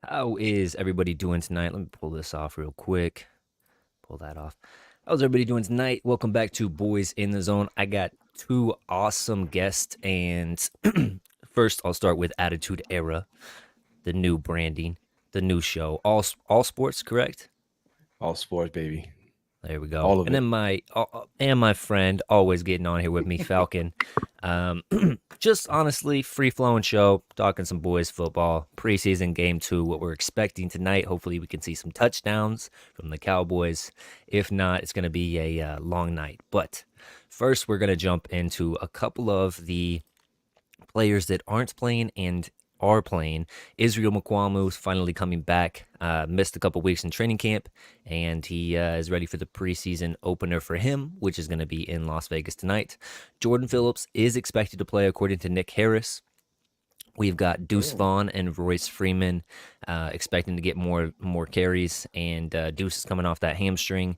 How is everybody doing tonight? Let me pull this off real quick. Pull that off. How's everybody doing tonight? Welcome back to Boys in the Zone. I got two awesome guests, and first I'll start with Attitude Era, the new branding, the new show, all sports, correct? All sports, baby. There we go. All of And then it. my friend, always getting on here with me, Falcon. Um, just honestly, free flowing show, talking some boys football, preseason game 2, what we're expecting tonight. Hopefully, we can see some touchdowns from the Cowboys. If not, it's going to be a long night. But first, we're going to jump into a couple of the players that aren't playing and are playing. Israel Mukwamu's finally coming back. Missed a couple weeks in training camp, and he is ready for the preseason opener for him, which is going to be in Las Vegas tonight. Jordan Phillips is expected to play, according to Nick Harris. We've got Deuce Vaughn and Royce Freeman expecting to get more carries, and Deuce is coming off that hamstring.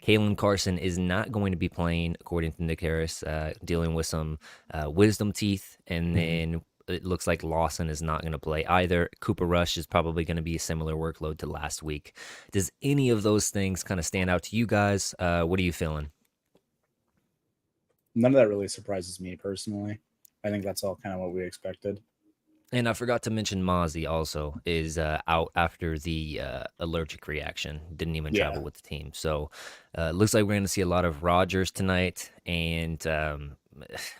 Kalen Carson is not going to be playing, according to Nick Harris, dealing with some wisdom teeth. And then it looks like Lawson is not going to play either. Cooper Rush is probably going to be a similar workload to last week. Does any of those things kind of stand out to you guys? What are you feeling? None of that really surprises me personally. I think that's all kind of what we expected. And I forgot to mention Mazi also is out after the allergic reaction. Didn't even Yeah. travel with the team. So looks like we're going to see a lot of Rodgers tonight. And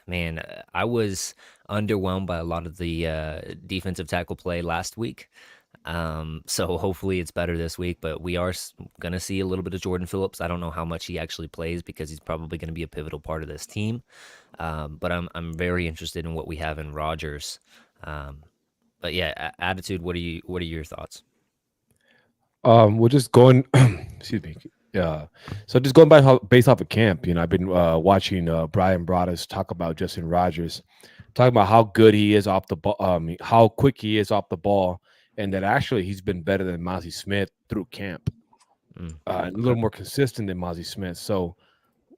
man, I was underwhelmed by a lot of the defensive tackle play last week. So hopefully it's better this week. But we are going to see a little bit of Jordan Phillips. I don't know how much he actually plays because he's probably going to be a pivotal part of this team. But I'm very interested in what we have in Rodgers. But yeah, attitude. What are your thoughts? We're just going. Excuse me. Yeah. So just going by based off of camp, I've been watching Brian Broaddus talk about Justin Rogers, talking about how good he is off the ball, how quick he is off the ball, and that actually he's been better than Mazi Smith through camp, a Okay. little more consistent than Mazi Smith. So,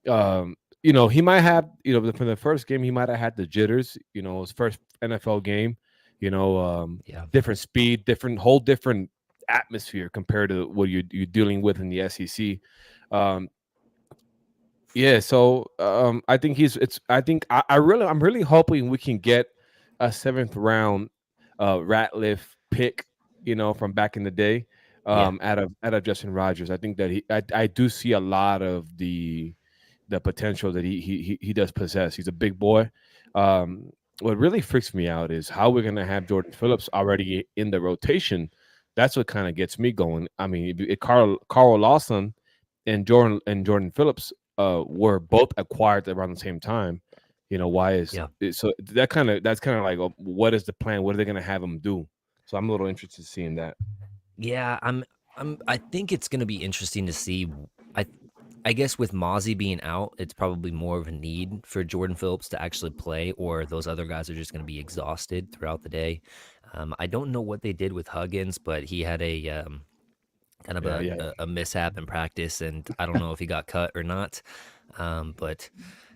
he might have, for the first game, he might have had the jitters. His first NFL game. Yeah. Different speed, whole different atmosphere compared to what you're dealing with in the SEC. Um, yeah, so I think I'm really hoping we can get a 7th round Ratliff pick, from back in the day, Yeah. out of Justin Rogers. I think that I do see a lot of the potential that he does possess. He's a big boy. What really freaks me out is how we're gonna have Jordan Phillips already in the rotation. That's what kind of gets me going. I mean, Carl Lawson and Jordan Phillips were both acquired around the same time. Why is Yeah. so that's kind of like, what is the plan? What are they gonna have him do? So I'm a little interested in seeing that. Yeah. I think it's gonna be interesting to see. I I guess with Mozzie being out, it's probably more of a need for Jordan Phillips to actually play, or those other guys are just going to be exhausted throughout the day. I don't know what they did with Huggins, but he had a kind of Yeah, yeah. a mishap in practice, and I don't know if he got cut or not. But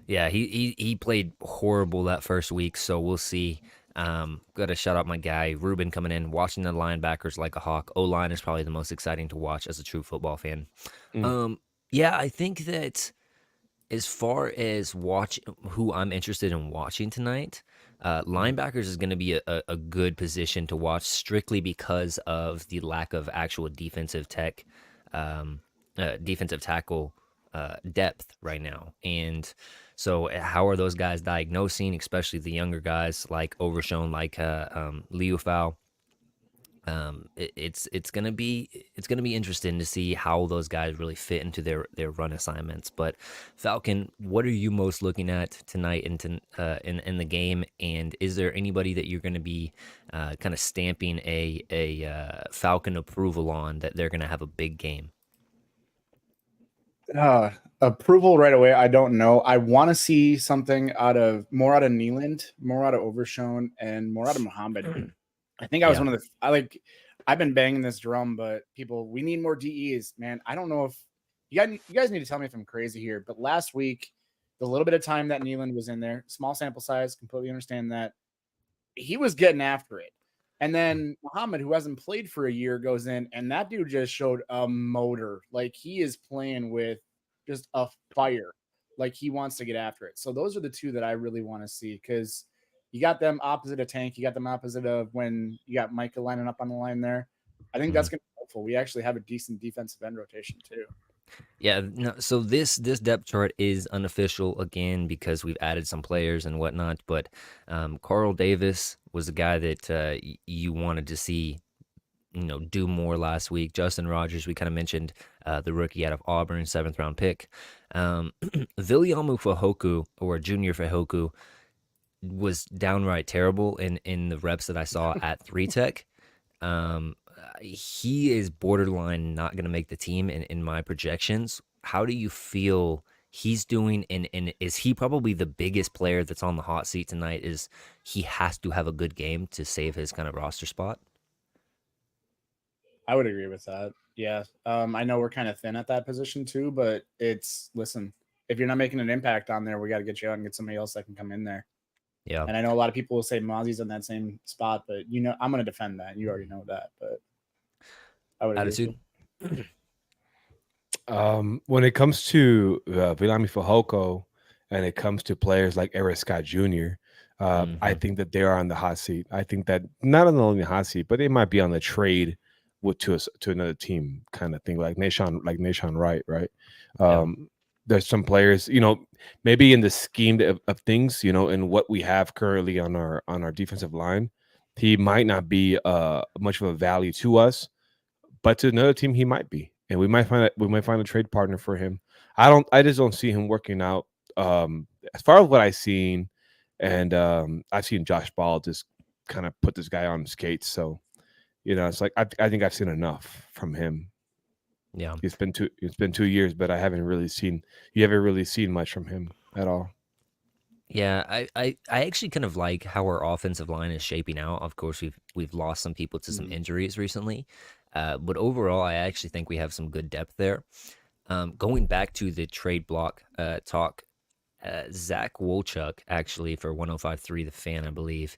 yeah, he played horrible that first week, so we'll see. Got to shout out my guy Ruben coming in, watching the linebackers like a hawk. O line is probably the most exciting to watch as a true football fan. Mm. Um, yeah, I think that as far as watch who I'm interested in watching tonight, linebackers is going to be a good position to watch strictly because of the lack of actual um, defensive tackle depth right now. And so, how are those guys diagnosing, especially the younger guys like Overshown, like Liufau? It's gonna be interesting to see how those guys really fit into their run assignments. But Falcon, what are you most looking at tonight in the game? And is there anybody that you're going to be kind of stamping a Falcon approval on that they're going to have a big game? Approval right away. I don't know. I want to see something more out of Nealand, more out of Overshown, and more out of Muhammad. I think I was Yeah, I've been banging this drum, but we need more DEs, man. I don't know if you guys need to tell me if I'm crazy here, but last week, the little bit of time that Nealand was in there, small sample size, completely understand that he was getting after it. And then Muhammad, who hasn't played for a year, goes in, and that dude just showed a motor. Like he is playing with just a fire. Like he wants to get after it. So those are the two that I really want to see because you got them opposite of Tank. You got them opposite of when you got Micah lining up on the line there. I think that's going to be helpful. We actually have a decent defensive end rotation too. Yeah, no, so this depth chart is unofficial again because we've added some players and whatnot. But Carl Davis was a guy that you wanted to see, do more last week. Justin Rogers, we kind of mentioned the rookie out of Auburn, 7th-round pick. Viliamu Fahoku, or Junior Fahoku, was downright terrible in the reps that I saw at 3-Tech. He is borderline not going to make the team in my projections. How do you feel he's doing? And is he probably the biggest player that's on the hot seat tonight? Is he has to have a good game to save his kind of roster spot? I would agree with that. Yeah. I know we're kind of thin at that position too, but listen, if you're not making an impact on there, we got to get you out and get somebody else that can come in there. Yeah. And I know a lot of people will say Mazi's in that same spot, but I'm going to defend that. You already know that, but I would Attitude. When it comes to Viliami Fehoko and it comes to players like Eric Scott Jr., I think that they are on the hot seat. I think that not only the hot seat, but they might be on the trade to another team kind of thing, like Nashon Wright, right? There's some players, maybe in the scheme of things, in what we have currently on our defensive line, he might not be much of a value to us, but to another team he might be, and we might find a trade partner for him. I just don't see him working out. As far as what I've seen, and I've seen Josh Ball just kind of put this guy on skates, so it's like I think I've seen enough from him. Yeah, it's been 2 years, but you haven't really seen much from him at all. Yeah, I actually kind of like how our offensive line is shaping out. Of course, we've lost some people to some injuries recently, but overall, I actually think we have some good depth there. Going back to the trade block talk, Zach Wolchuk, actually, for 105.3 The Fan, I believe,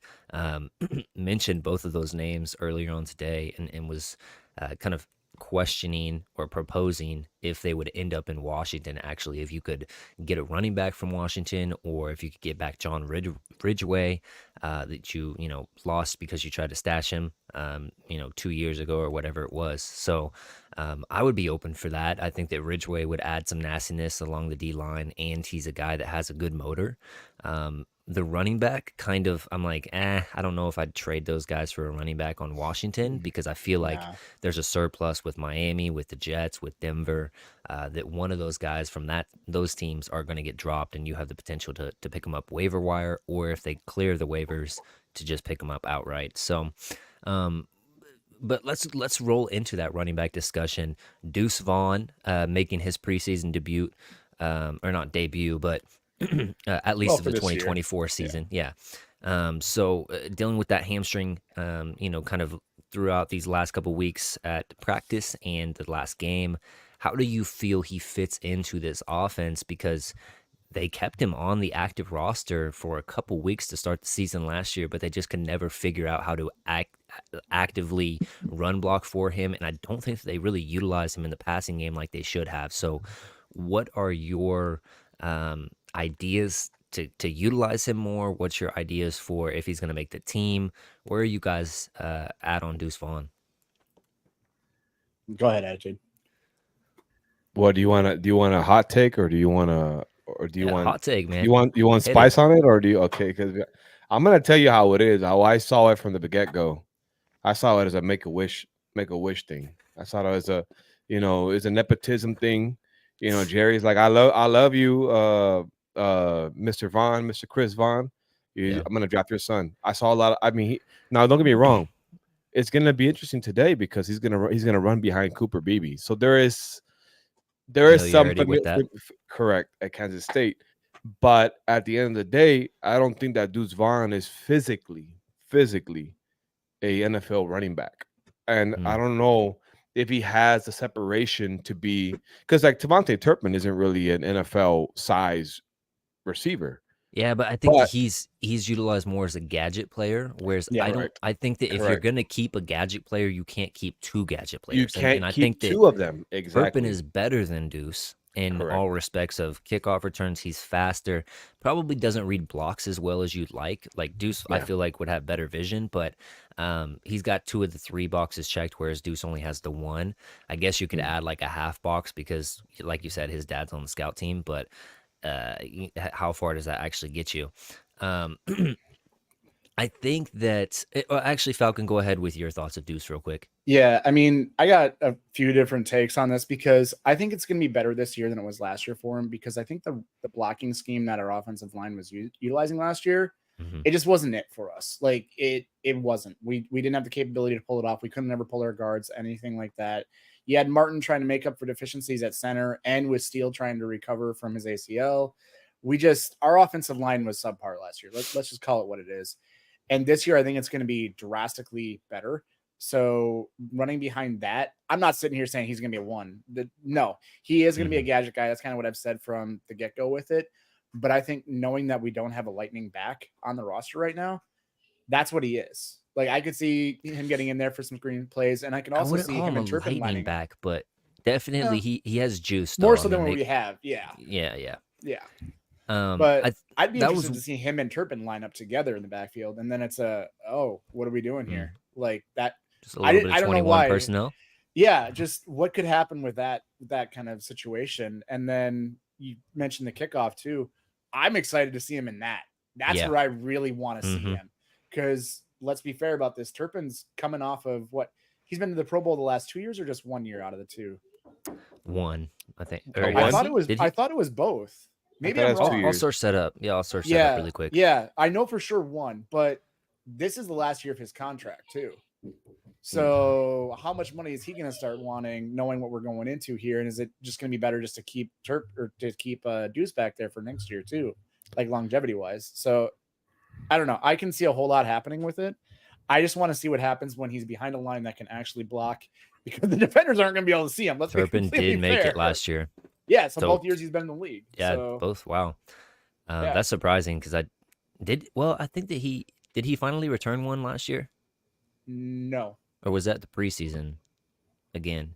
mentioned both of those names earlier on today and was kind of questioning or proposing if they would end up in Washington. Actually, if you could get a running back from Washington, or if you could get back John Ridgeway that you lost because you tried to stash him 2 years ago or whatever it was. So I would be open for that. I think that Ridgeway would add some nastiness along the D line, and he's a guy that has a good motor. The running back, kind of, I'm like, I don't know if I'd trade those guys for a running back on Washington, because I feel like there's a surplus with Miami, with the Jets, with Denver, that one of those guys from those teams are going to get dropped, and you have the potential to pick them up waiver wire, or if they clear the waivers, to just pick them up outright. So, but let's roll into that running back discussion. Deuce Vaughn making his preseason debut, or not debut, but at least of the 2024 season. Yeah. So dealing with that hamstring, kind of throughout these last couple weeks at practice and the last game, how do you feel he fits into this offense? Because they kept him on the active roster for a couple weeks to start the season last year, but they just could never figure out how to actively run block for him. And I don't think they really utilized him in the passing game like they should have. So what are your ideas to utilize him more? What's your ideas for if he's going to make the team? Where are you guys at on Deuce Vaughn? Go ahead, Attitude. What do you want a hot take, or do you want hot take, man? You want spice on it, or do you because I'm gonna tell you how it is. How I saw it from the get go. I saw it as a make a wish thing. I saw it as it's a nepotism thing. Jerry's like, I love you, Mr. Vaughn, Mr. Chris Vaughn. I'm gonna draft your son. I saw a lot of. Now don't get me wrong. It's gonna be interesting today because he's gonna run behind Cooper Beebe. So there is some correct at Kansas State, but at the end of the day, I don't think that Deuce Vaughn is physically a NFL running back, and I don't know if he has the separation to be, because like Devontae Turpin isn't really an NFL size receiver. Yeah, but I think that But he's utilized more as a gadget player, whereas Yeah. correct, I think that if you're correct. gonna keep a gadget player, you can't keep two gadget You players. And can't I keep think that two of them. Turpin Exactly. is better than Deuce in Correct. all respects of kickoff returns. He's faster, probably doesn't read blocks as well as you'd like. Like Deuce, I Yeah. feel like would have better vision, but he's got two of the three boxes checked, whereas Deuce only has the one. I guess you could Mm. add like a half box because, like you said, his dad's on the scout team, but how far does that actually get you? Um, I think that well, actually, Falcon, go ahead with your thoughts of Deuce real quick. Yeah, I mean, I got a few different takes on this because I think it's going to be better this year than it was last year for him because I think the blocking scheme that our offensive line was utilizing last year, Hmm. it just wasn't it for us. Like it wasn't. We didn't have the capability to pull it off. We couldn't ever pull our guards, anything like that. You had Martin trying to make up for deficiencies at center and with Steele trying to recover from his ACL. Our offensive line was subpar last year. Let's just call it what it is. And this year, I think it's going to be drastically better. So running behind that, I'm not sitting here saying he's going to be a one. No, he is going to be a Hmm. gadget guy. That's kind of what I've said from the get go with it. But I think knowing that we don't have a lightning back on the roster right now, that's what he is. Like I could see him getting in there for some screen plays, and I can I also wouldn't see call him him a and Turpin lightning lining up. back, but definitely Yeah, he has juice more though. I so than mean, what we have. Yeah, yeah. yeah. I But I'd be that was interested to see him and Turpin line up together in the backfield, and then it's what are we doing mm, here? Like that. just a little bit of I don't know 21 why. personnel. Yeah, just what could happen with that kind of situation. And then you mentioned the kickoff too. I'm excited to see him in that. That's Yeah. where I really want to see Hmm. him. Because let's be fair about this. Turpin's coming off of what he's been to the Pro Bowl the last 2 years or just 1 year out of the two. One, I think. Or Oh, I has one? thought it he? was Did I he? thought it was both. I Maybe thought I'm that's I'll, two wrong. I'll years. search that up. Yeah, I'll search that up Yeah, really quick. yeah. I know for sure one, but this is the last year of his contract too. So how much money is he going to start wanting, knowing what we're going into here? And is it just going to be better just to keep Deuce back there for next year too, like longevity wise? So I don't know. I can see a whole lot happening with it. I just want to see what happens when he's behind a line that can actually block because the defenders aren't going to be able to see him. Let's be Turpin completely did make it fair. last year. Yeah, so So both years he's been in the league. yeah, So both. Wow. yeah, That's surprising because I did. Well, I think that he finally return one last year, no, or was that the preseason again?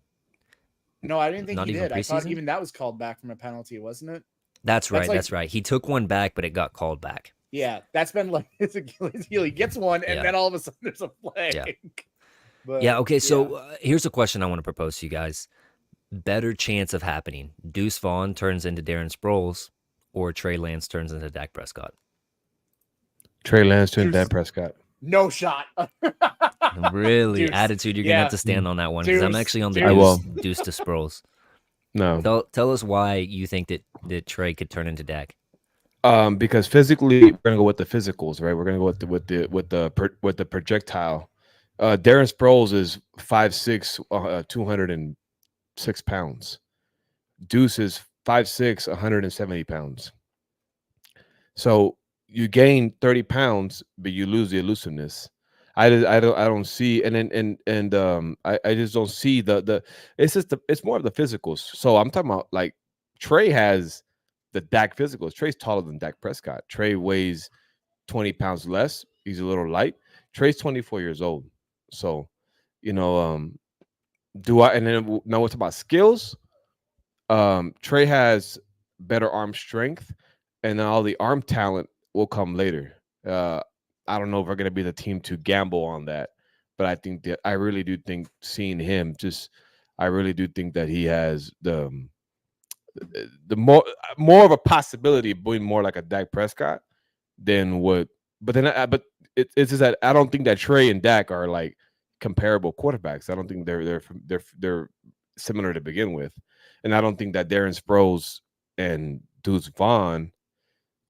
no, I didn't think Not he even did. I thought preseason. even that was called back from a penalty, wasn't it? That's That's right. like That's right. He took one back, but it got called back. Yeah, that's been like his Achilles heel. He gets one, and Yeah. then all of a sudden there's a flag. Yeah. But Yeah. Okay. So here's a question I want to propose to you guys: better chance of happening? Deuce Vaughn turns into Darren Sproles, or Trey Lance turns into Dak Prescott? Trey Lance to Deuce, Dan Prescott. no shot. Really, Deuce. attitude. You're gonna have to stand on that one because I'm Deuce, actually on the I will. Deuce to Sproles. No. Tell us why you think that Trey could turn into Dak. Because physically we're gonna go with the physicals, right? We're gonna go with the projectile. Darren Sproles is 5'6", 206 pounds. Deuce is 5'6", 170 pounds. So you gain 30 pounds, but you lose the elusiveness. I don't see, I just don't see the. It's more of the physicals. So I'm talking about like Trey has the Dak physicals. Trey's taller than Dak Prescott. Trey weighs 20 pounds less. He's a little light. Trey's 24 years old. So, you know, do I? And then now what's about skills? Trey has better arm strength, and then all the arm talent will come later. I don't know if we're gonna be the team to gamble on that, but I really do think seeing him I really do think that he has the more of a possibility of being more like a Dak Prescott than what. But then, it's just that I don't think that Trey and Dak are like comparable quarterbacks. I don't think they're similar to begin with, and I don't think that Darren Sproles and Deuce Vaughn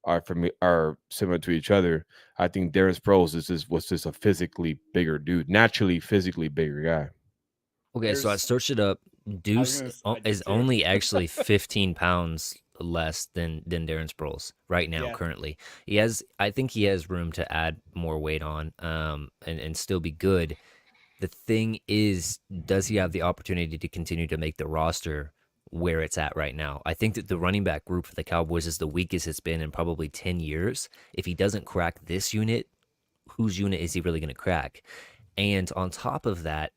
are similar to each other. I think Darren Sproles was just a physically bigger dude, naturally physically bigger guy. Okay, so I There's- searched it up. Deuce I did is too. only actually 15 pounds less than Darren Sproles right now. Yeah. Currently, I think he has room to add more weight on, and still be good. The thing is, does he have the opportunity to continue to make the roster where it's at right now. I think that the running back group for the Cowboys is the weakest it's been in probably 10 years. If he doesn't crack this unit, whose unit is he really going to crack? And on top of that,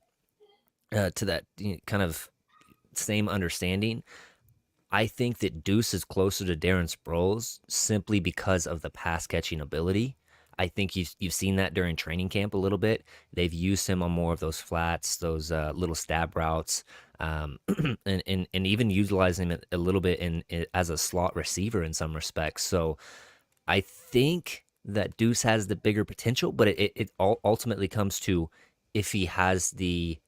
to that kind of same understanding, I think that Deuce is closer to Darren Sproles simply because of the pass catching ability. I think you've seen that during training camp a little bit. They've used him on more of those flats, those little stab routes, and even utilizing him a little bit as a slot receiver in some respects. So I think that Deuce has the bigger potential, but it ultimately comes to if he has the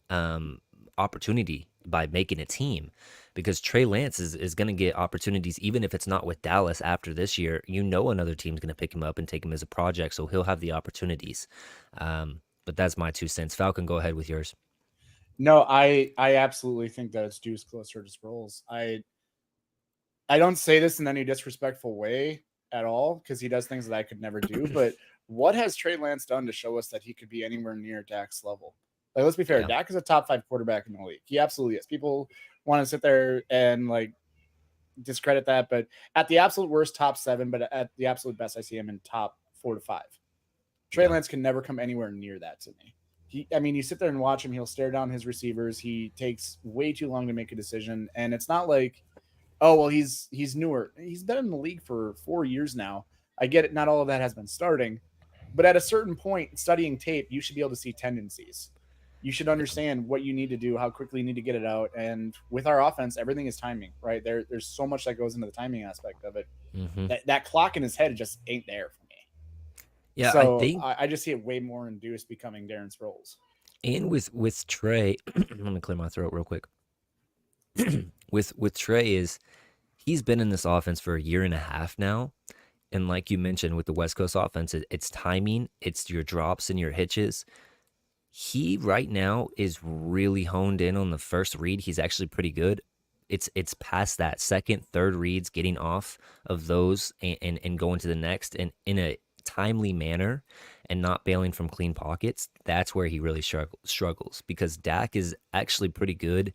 opportunity by making a team, because Trey Lance is going to get opportunities even if it's not with Dallas after this year. Another team's going to pick him up and take him as a project, so he'll have the opportunities. But that's my 2 cents. Falcon, go ahead with yours. No, I absolutely think that it's Deuce closer to Sproles. I don't say this in any disrespectful way at all because he does things that I could never do. But what has Trey Lance done to show us that he could be anywhere near Dak's level? Like, let's be fair. Yeah. Dak is a top 5 quarterback in the league. He absolutely is. People want to sit there and like discredit that, but at the absolute worst, top 7. But at the absolute best, I see him in top 4 to 5. Trey Lance can never come anywhere near that to me. You sit there and watch him. He'll stare down his receivers. He takes way too long to make a decision, and it's not like, oh, well, he's newer. He's been in the league for 4 years now. I get it. Not all of that has been starting, but at a certain point, studying tape, you should be able to see tendencies. You should understand what you need to do, how quickly you need to get it out. And with our offense, everything is timing, right? There's so much that goes into the timing aspect of it. Mm-hmm. That clock in his head just ain't there for me. Yeah, so I think I just see it way more induced becoming Darren Sproles. And with Trey, let me clear my throat real quick. with Trey is he's been in this offense for a year and a half now. And like you mentioned with the West Coast offense, it's timing, it's your drops and your hitches. He right now is really honed in on the first read. He's actually pretty good. It's past that second, third reads, getting off of those and going to the next and in a timely manner and not bailing from clean pockets. That's where he really struggles because Dak is actually pretty good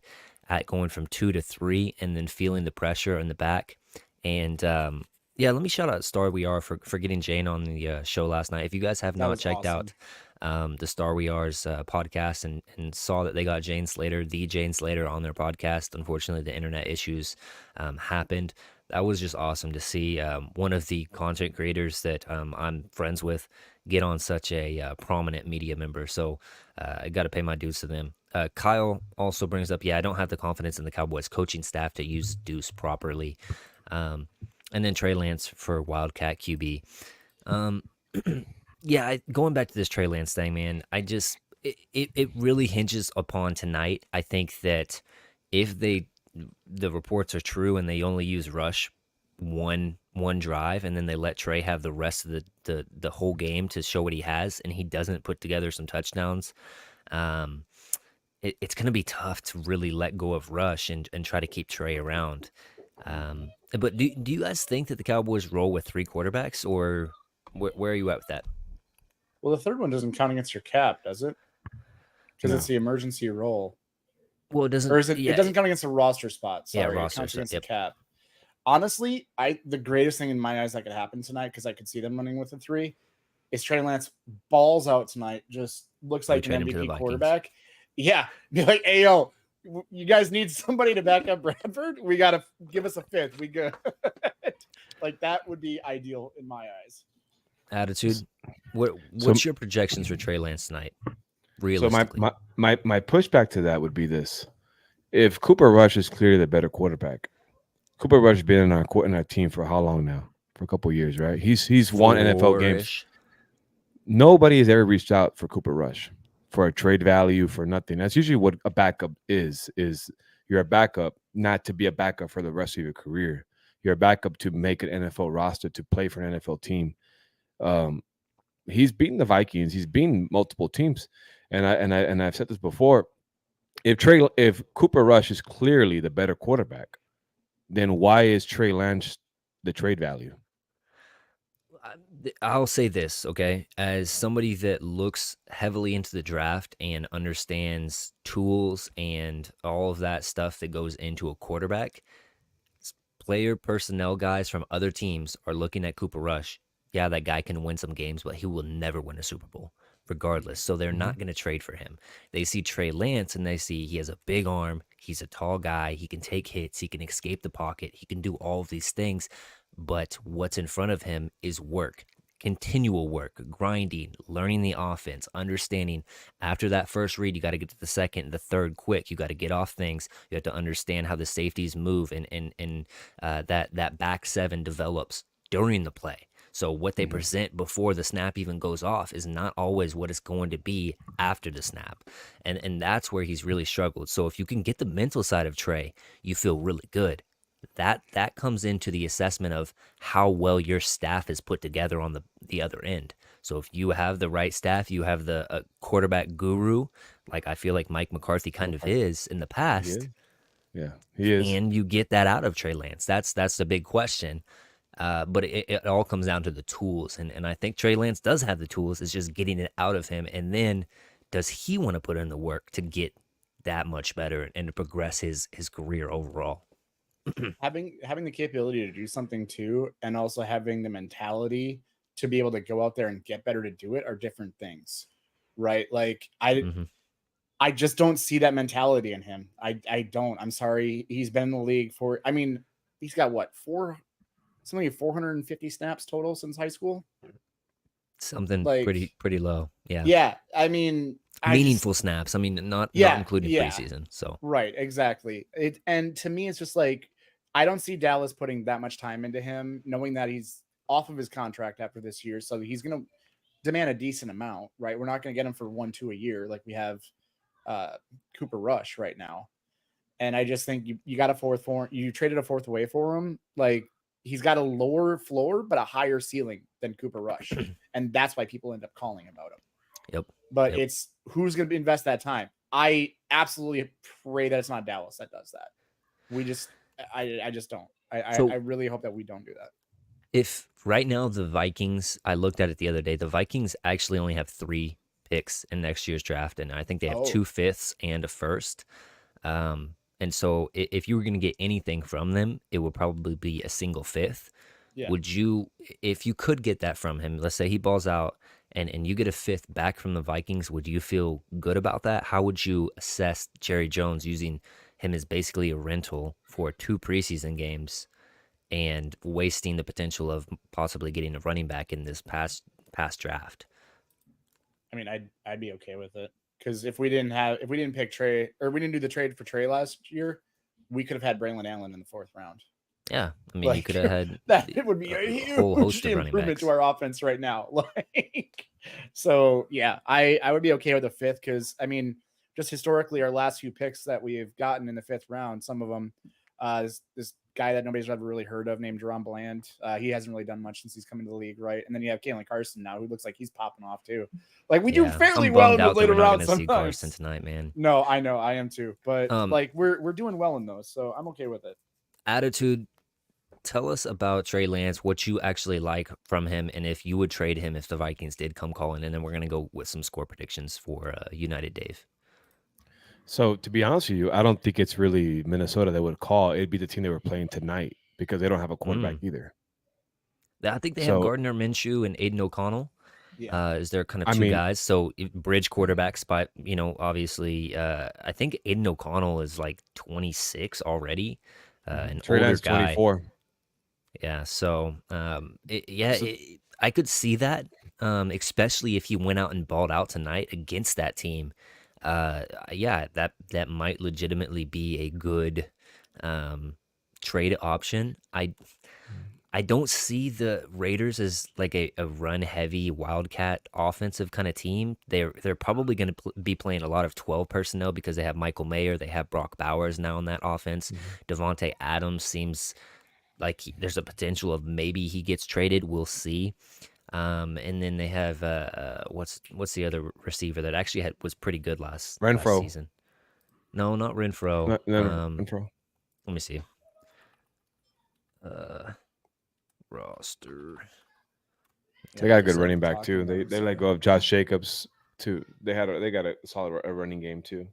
at going from 2 to 3 and then feeling the pressure in the back. And yeah, let me shout out Star We Are for getting Jane on the show last night. If you guys have not checked out the Star We Are's podcast and saw that they got Jane Slater on their podcast. Unfortunately, the internet issues happened. That was just awesome to see one of the content creators that I'm friends with get on such a prominent media member. So I got to pay my dues to them. Kyle also brings up, I don't have the confidence in the Cowboys coaching staff to use Deuce properly. And then Trey Lance for Wildcat QB. Going back to this Trey Lance thing, man, it really hinges upon tonight. I think that if the reports are true and they only use Rush one drive and then they let Trey have the rest of the whole game to show what he has and he doesn't put together some touchdowns, it's going to be tough to really let go of Rush and try to keep Trey around. But do you guys think that the Cowboys roll with 3 quarterbacks, or where are you at with that? Well, the third one doesn't count against your cap, does it? Because it's the emergency roll. Well, it doesn't. Or is it? Yeah. It doesn't count against the roster spot. Sorry, roster it counts against the cap. Honestly, the greatest thing in my eyes that could happen tonight, because I could see them running with a 3, is Trey Lance balls out tonight. Just looks like an MVP quarterback. Yeah, be like, hey, yo, you guys need somebody to back up Bradford? We got to give us a 5th. We good. Like, that would be ideal in my eyes. Attitude. What's your projections for Trey Lance tonight? Realistically. So my pushback to that would be this: if Cooper Rush is clearly the better quarterback, Cooper Rush has been in our team for how long now? For a couple of years, right? He's won NFL games. Nobody has ever reached out for Cooper Rush for a trade value, for nothing. That's usually what a backup is you're a backup, not to be a backup for the rest of your career. You're a backup to make an NFL roster, to play for an NFL team. He's beaten the Vikings. He's beaten multiple teams. And I've said this before. If Cooper Rush is clearly the better quarterback, then why is Trey Lance the trade value? I'll say this, okay? As somebody that looks heavily into the draft and understands tools and all of that stuff that goes into a quarterback, player personnel guys from other teams are looking at Cooper Rush. Yeah, that guy can win some games, but he will never win a Super Bowl, regardless. So they're Mhm. not going to trade for him. They see Trey Lance and they see he has a big arm. He's a tall guy. He can take hits. He can escape the pocket. He can do all of these things. But what's in front of him is work, continual work, grinding, learning the offense, understanding after that first read, you got to get to the second, the third quick. You got to get off things. You have to understand how the safeties move and that back seven develops during the play. So what they Mhm. present before the snap even goes off is not always what it's going to be after the snap. And that's where he's really struggled. So if you can get the mental side of Trey, you feel really good. That comes into the assessment of how well your staff is put together on the other end. So if you have the right staff, you have the quarterback guru, like I feel like Mike McCarthy kind of McCarthy. is in the He is. past, Yeah, he is. and you get that out of Trey Lance. That's the big question. But it all comes down to the tools, and I think Trey Lance does have the tools. It's just getting it out of him, and then does he want to put in the work to get that much better and to progress his career overall? Having the capability to do something too, and also having the mentality to be able to go out there and get better to do it are different things, right? Like Hmm. I just don't see that mentality in him. I don't. I'm sorry. He's been in the league for. I mean, he's got what something like 450 snaps total since high school. Something Like, pretty low, yeah. yeah. I mean, I just Meaningful snaps. I mean, not yeah, including yeah. preseason. So Right, exactly. And to me, it's just like I don't see Dallas putting that much time into him, knowing that he's off of his contract after this year, so he's going to demand a decent amount, right? We're not going to get him for 1-2 a year like we have uh, Cooper Rush right now. And I just think you got a fourth for you traded a fourth away for him. Like he's got a lower floor but a higher ceiling than Cooper Rush, and that's why people end up calling about him. yep, But yep. it's who's going to invest that time. I absolutely pray that it's not Dallas that does that. We just, I just don't. I So really hope that we don't do that. if right now the Vikings, I looked at it the other day, the Vikings actually only have 3 picks in next year's draft, and I think they have Oh, 2 fifths and a first. And so if you were going to get anything from them, it would probably be a single fifth. yeah. Would you, if you could get that from him, let's say he balls out and you get a fifth back from the Vikings, would you feel good about that? How would you assess Jerry Jones using him as basically a rental for 2 preseason games and wasting the potential of possibly getting a running back in this past draft? I mean, I'd be okay with it because if we didn't pick Trey or we didn't do the trade for Trey last year, we could have had Braylon Allen in the fourth round. Yeah, I mean, you could Like have had that it would be a a whole huge host of running improvement to backs. our offense right now. Like so yeah, I would be okay with the fifth because I mean, just historically our last few picks that we've gotten in the fifth round, some of them this guy that nobody's ever really heard of named Jerome Bland. He hasn't really done much since he's come into the league, right? And then you have Kalen Carson now, who looks like he's popping off too. Like we do Yeah, fairly I'm well bummed in the out that we're later not going rounds to see Carson sometimes. tonight, man. No, I know, I am too. But Um, like we're doing well in those, so I'm okay with it. attitude. Tell us about Trey Lance, what you actually like from him, and if you would trade him if the Vikings did come calling, and then we're gonna go with some score predictions for United Dave. So to be honest with you, I don't think it's really Minnesota that would call. It'd be the team they were playing tonight because they don't have a quarterback Mm. either. I think they have So Gardner Minshew and Aiden O'Connell. Yeah. Is there kind of I two mean, guys? So bridge mhm. quarterbacks, but obviously, I think Aiden O'Connell is like 26 already, an Trey older Lance guy. 24. Yeah, so yeah, So I could see that, especially if he went out and balled out tonight against that team. Yeah, that might legitimately be a good um, trade option. I don't see the Raiders as like a run heavy Wildcat offensive kind of team. They're probably going to be playing a lot of 12 personnel because they have Michael Mayer, they have Brock Bowers now in that offense. Mhm. Devontae Adams seems like there's a potential of maybe he gets traded. We'll see. And then they have what's the other receiver that actually was pretty good last Renfro. season? No, not Renfro. No, Renfro. Let me see. Uh, roster. They got a just good like running we're back talking too. They about, they let so. go of Josh Jacobs too. They got a solid running game too.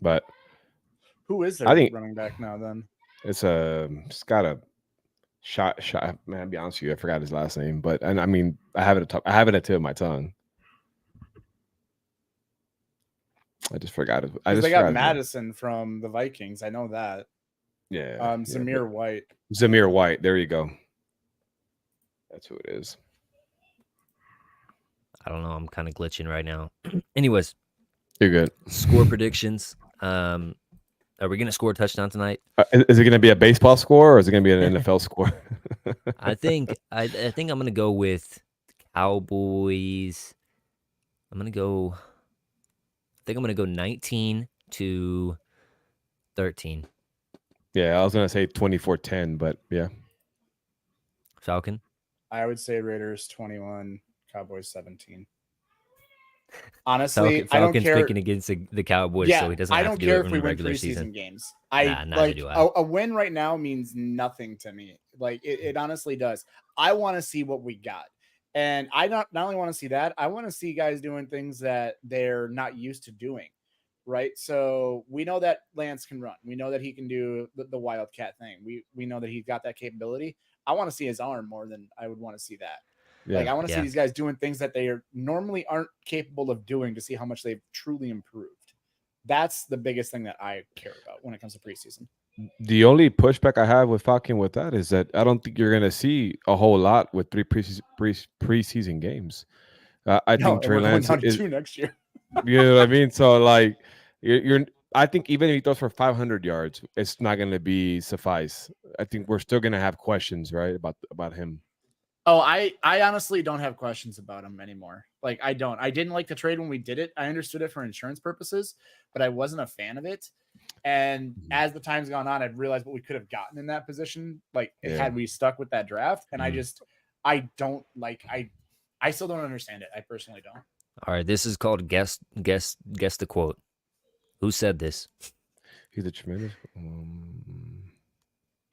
But Who is I their think running back now then? it's got a shot. Man, I'll be honest with you, I forgot his last name, but and I mean I have it at top. I have it at the tip of my tongue. I just forgot it. I Because just they got forgot his name. Madison from the Vikings. I know that. Yeah, Zamir White. Zamir White. There you go. That's who it is. I don't know. I'm kind of glitching right now. Anyways, You're good. score predictions. Are we gonna score a touchdown tonight? Is it going to be a baseball score or is it going to be an NFL score? I think I'm gonna go with Cowboys. I'm gonna go. I think I'm gonna go 19-13. Yeah, I was going to say 24-10, but yeah. Falcon. I would say Raiders 21, Cowboys 17. Honestly, I don't Falcon's care. picking against the Cowboys, Yeah, so he doesn't I have don't to do care it if in we the win regular preseason season. games. Nah, neither do I. A win right now means nothing to me. Like it honestly does. I want to see what we got. And I not only want to see that, I want to see guys doing things that they're not used to doing. Right. So we know that Lance can run. We know that he can do the wildcat thing. We know that he's got that capability. I want to see his arm more than I would want to see that. Yeah. Like I want to see Yeah. these guys doing things that they are normally aren't capable of doing to see how much they've truly improved. That's the biggest thing that I care about when it comes to preseason. The only pushback I have with Falcon with that is that I don't think you're going to see a whole lot with three preseason games. I think Trey we're going Lance down to is, 2 next year. you know what I mean? So like you're I think even if he throws for 500 yards, it's not going to be suffice. I think we're still going to have questions, right, about him. Oh, I honestly don't have questions about him anymore. Like I don't. I didn't like the trade when we did it. I understood it for insurance purposes, but I wasn't a fan of it. And as the time's gone on, I've realized what we could have gotten in that position, like had we stuck with that draft. And I don't like I still don't understand it. I personally don't. All right, this is called guess the quote. Who said this? He's a tremendous.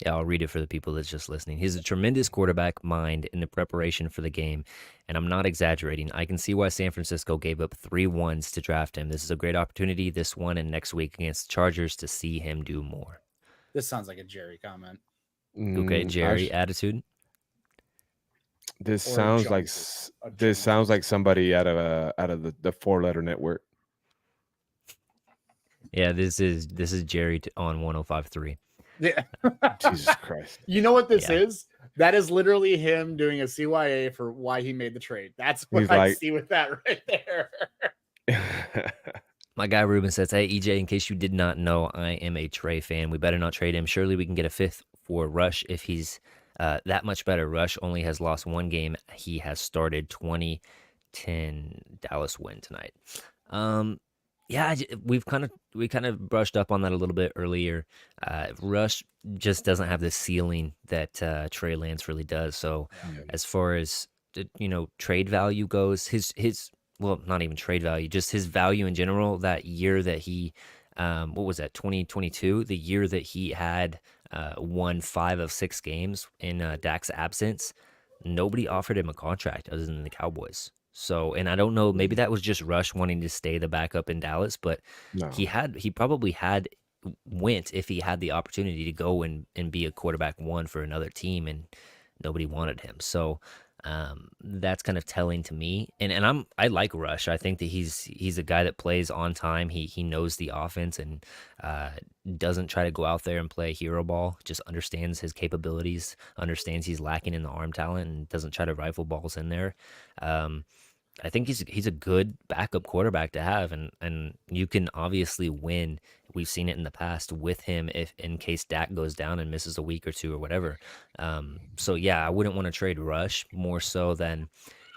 Yeah, I'll read it for the people that's just listening. He's a tremendous quarterback mind in the preparation for the game, and I'm not exaggerating. I can see why San Francisco gave up 3 ones to draft him. This is a great opportunity this one and next week against the Chargers to see him do more. This sounds like a Jerry comment. Okay, Jerry attitude. This sounds like somebody out of the 4-letter network. Yeah, this is Jerry on 105.3. Yeah. Jesus Christ. You know what this is? That is literally him doing a CYA for why he made the trade. That's what I see with that right there. My guy Ruben says, hey, EJ, in case you did not know, I am a Trey fan. We better not trade him. Surely we can get a 5th for Rush if he's that much better. Rush only has lost 1 game. He has started 20-10 Dallas win tonight. Yeah, we kind of brushed up on that a little bit earlier. Rush just doesn't have the ceiling that Trey Lance really does. So as far as trade value goes, his well, not even trade value, just his value in general. That year that he, what was that, 2022, the year that he had won 5 of 6 games in Dak's absence, nobody offered him a contract other than the Cowboys. So, and I don't know, maybe that was just Rush wanting to stay the backup in Dallas, but he probably went if he had the opportunity to go and be a quarterback 1 for another team, and nobody wanted him. So that's kind of telling to me. And I like Rush. I think that he's a guy that plays on time. He knows the offense and doesn't try to go out there and play hero ball. Just understands his capabilities, understands he's lacking in the arm talent, and doesn't try to rifle balls in there. I think he's a good backup quarterback to have, and you can obviously win. We've seen it in the past with him if in case Dak goes down and misses a week or 2 or whatever. So yeah, I wouldn't want to trade Rush more so than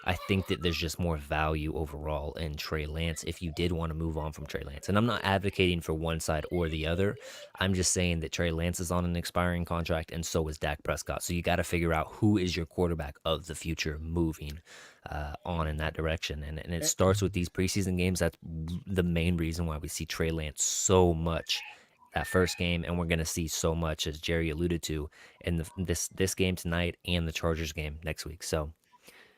I think that there's just more value overall in Trey Lance if you did want to move on from Trey Lance. And I'm not advocating for one side or the other. I'm just saying that Trey Lance is on an expiring contract and so is Dak Prescott. So you got to figure out who is your quarterback of the future moving on in that direction. And it starts with these preseason games. That's the main reason why we see Trey Lance so much that first game, and we're going to see so much, as Jerry alluded to, in this game tonight and the Chargers game next week. So,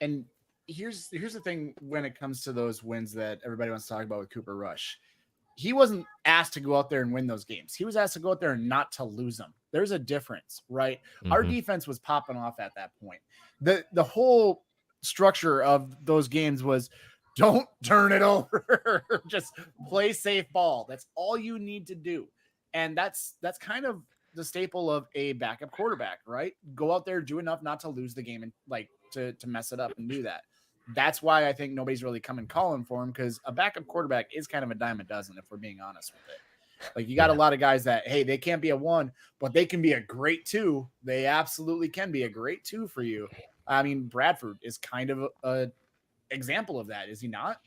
and here's the thing when it comes to those wins that everybody wants to talk about with Cooper Rush. He wasn't asked to go out there and win those games. He was asked to go out there and not to lose them. There's a difference, right? Our defense was popping off at that point. The whole structure of those games was don't turn it over. Just play safe ball. That's all you need to do. And that's kind of the staple of a backup quarterback, right? Go out there, do enough not to lose the game and like to mess it up and do that. That's why I think nobody's really coming calling for him, because a backup quarterback is kind of a dime a dozen, if we're being honest with it. Like, you got a lot of guys that, hey, they can't be a 1, but they can be a great 2. They absolutely can be a great 2 for you. I mean, Bradford is kind of a example of that, is he not?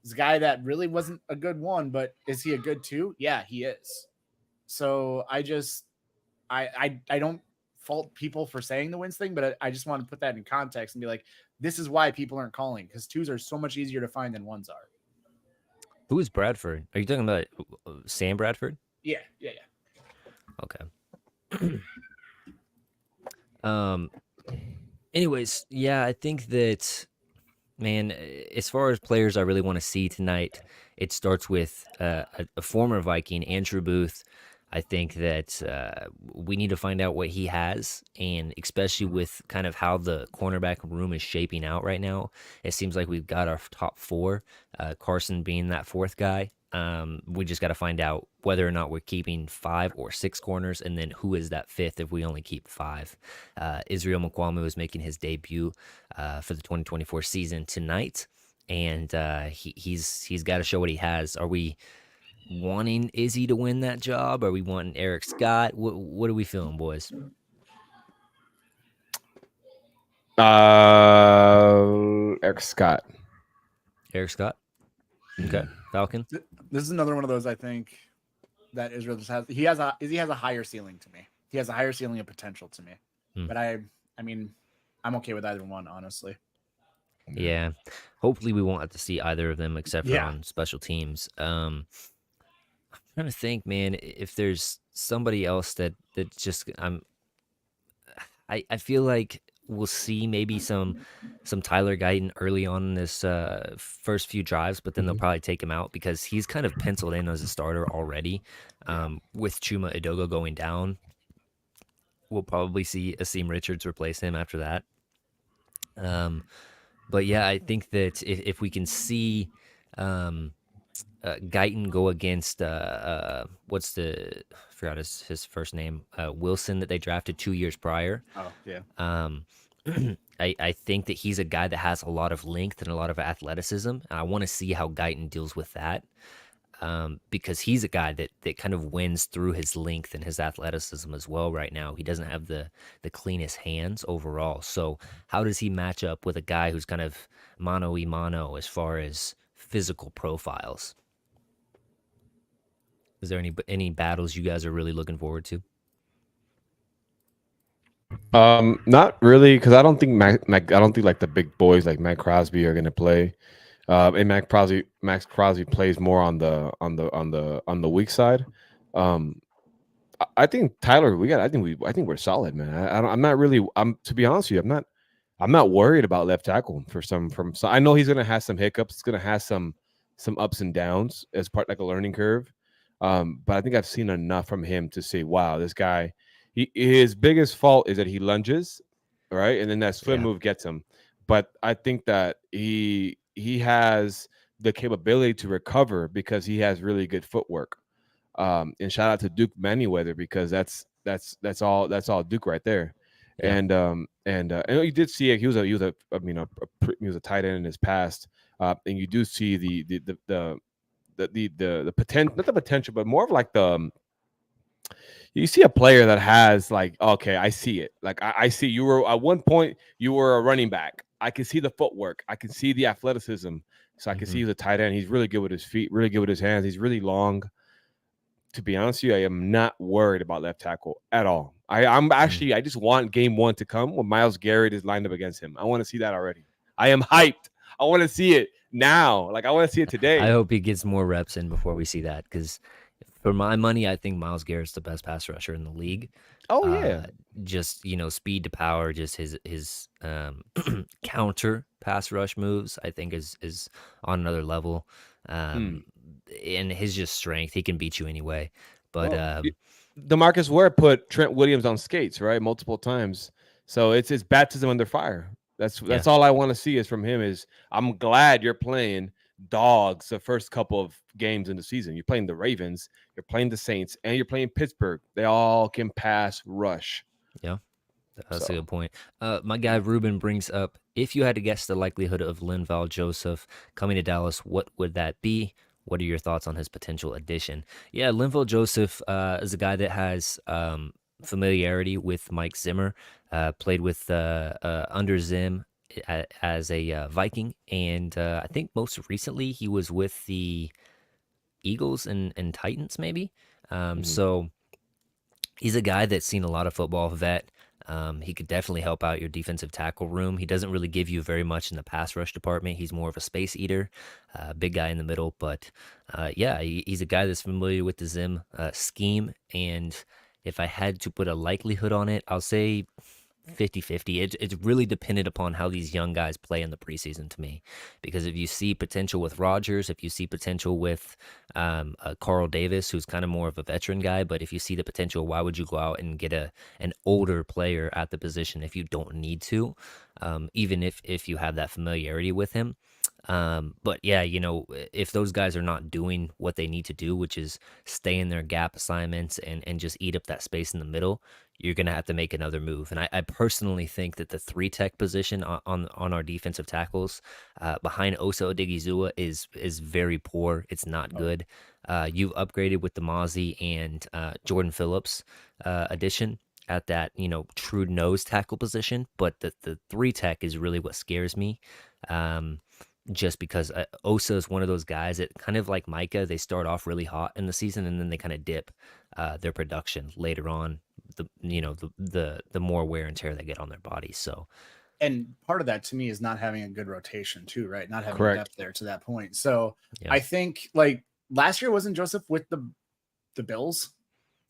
He's a guy that really wasn't a good 1, but is he a good 2? Yeah, he is. So I don't fault people for saying the wins thing, but I just want to put that in context and be like, this is why people aren't calling, because 2s are so much easier to find than 1s are. who is Bradford? Are you talking about Sam Bradford? Yeah. Okay. Anyways, yeah, I think that, man, as far as players I really want to see tonight, it starts with a former Viking, Andrew Booth. I think that we need to find out what he has, and especially with kind of how the cornerback room is shaping out right now, it seems like we've got our top 4, Carson being that 4th guy. We just got to find out whether or not we're keeping 5 or 6 corners, and then who is that 5th if we only keep 5. Israel Mukwamu is making his debut for the 2024 season tonight, and he's got to show what he has. Are we wanting Izzy to win that job? Are we wanting Eric Scott? What are we feeling, boys? Eric Scott. Eric Scott. Okay, Falcon. This is another one of those, I think, that Israel just has. He has a higher ceiling to me. He has a higher ceiling of potential to me. But I mean, I'm okay with either one, honestly. Yeah. Hopefully we won't have to see either of them except for on special teams. I'm trying to think, man, if there's somebody else that just I feel like we'll see maybe some Tyler Guyton early on in this first few drives, but then they'll probably take him out because he's kind of penciled in as a starter already. With Chuma Edoga going down, we'll probably see Asim Richards replace him after that. But yeah, I think that if we can see Guyton go against I forgot his first name, Wilson, that they drafted 2 years prior. Oh yeah. I think that he's a guy that has a lot of length and a lot of athleticism, and I want to see how Guyton deals with that. Because he's a guy that kind of wins through his length and his athleticism as well right now. He doesn't have the cleanest hands overall. So how does he match up with a guy who's kind of mano-y-mano as far as physical profiles? Is there any battles you guys are really looking forward to? Not really, because I don't think like the big boys like Matt Crosby are gonna play. And Max Crosby plays more on the weak side. I think Tyler, I think we're solid, man. I'm not really. To be honest with you, I'm not worried about left tackle I know he's gonna have some hiccups. It's gonna have some ups and downs as part like a learning curve. But I think I've seen enough from him to say, wow, this guy. His biggest fault is that he lunges, right, and then that swim move gets him. But I think that he has the capability to recover because he has really good footwork. And shout out to Duke Manyweather, because that's all Duke right there. Yeah. And you did see it. He was a tight end in his past. And you do see the potential, not the potential, but more of like you see a player that has like, okay, I see it. Like I see you were at one point you were a running back. I can see the footwork. I can see the athleticism. So I can see he's a tight end. He's really good with his feet, really good with his hands. He's really long. To be honest with you, I am not worried about left tackle at all. I just want game 1 to come when Myles Garrett is lined up against him. I want to see that already. I am hyped. I want to see it now. Like I want to see it today. I hope he gets more reps in before we see that, because For my money, I think Myles Garrett's the best pass rusher in the league. Oh Uh, yeah. just speed to power, just his counter pass rush moves, I think is on another level. Mm. Um, and his just strength, he can beat you anyway. But Well, Demarcus Ware put Trent Williams on skates, right, multiple times. So it's baptism under fire. That's yeah, all I want to see is from him. Is I'm glad you're playing dogs the first couple of games in the season. You're playing the Ravens, you're playing the Saints, and you're playing Pittsburgh. They all can pass rush. yeah. That's a So good point. My guy Ruben brings up, if you had to guess the likelihood of Linval Joseph coming to Dallas, what would that be? What are your thoughts on his potential addition? Yeah, Linval Joseph is a guy that has familiarity with Mike Zimmer, played with under Zim as a Viking, and I think most recently he was with the Eagles and Titans, maybe. mhm. So he's a guy that's seen a lot of football, vet. He could definitely help out your defensive tackle room. He doesn't really give you very much in the pass rush department. He's more of a space eater, big guy in the middle. But yeah, he's a guy that's familiar with the Zim scheme. And if I had to put a likelihood on it, I'll say 50-50. It's really dependent upon how these young guys play in the preseason to me. Because if you see potential with Rodgers, if you see potential with Carl Davis, who's kind of more of a veteran guy, but if you see the potential, why would you go out and get an older player at the position if you don't need to, even if you have that familiarity with him? But yeah, if those guys are not doing what they need to do, which is stay in their gap assignments and just eat up that space in the middle, you're going to have to make another move. And I personally think that the three tech position on our defensive tackles behind Osa Odigizua is very poor. It's not good. You've upgraded with the Mazi and Jordan Phillips addition at that, true nose tackle position. But the three tech is really what scares me. Just because Osa is one of those guys that kind of like Micah, they start off really hot in the season and then they kind of dip their production later on. The more wear and tear they get on their bodies. So And part of that to me is not having a good rotation too, right? Not having Correct. depth there to that point. So yeah, I think like last year wasn't Joseph with the Bills?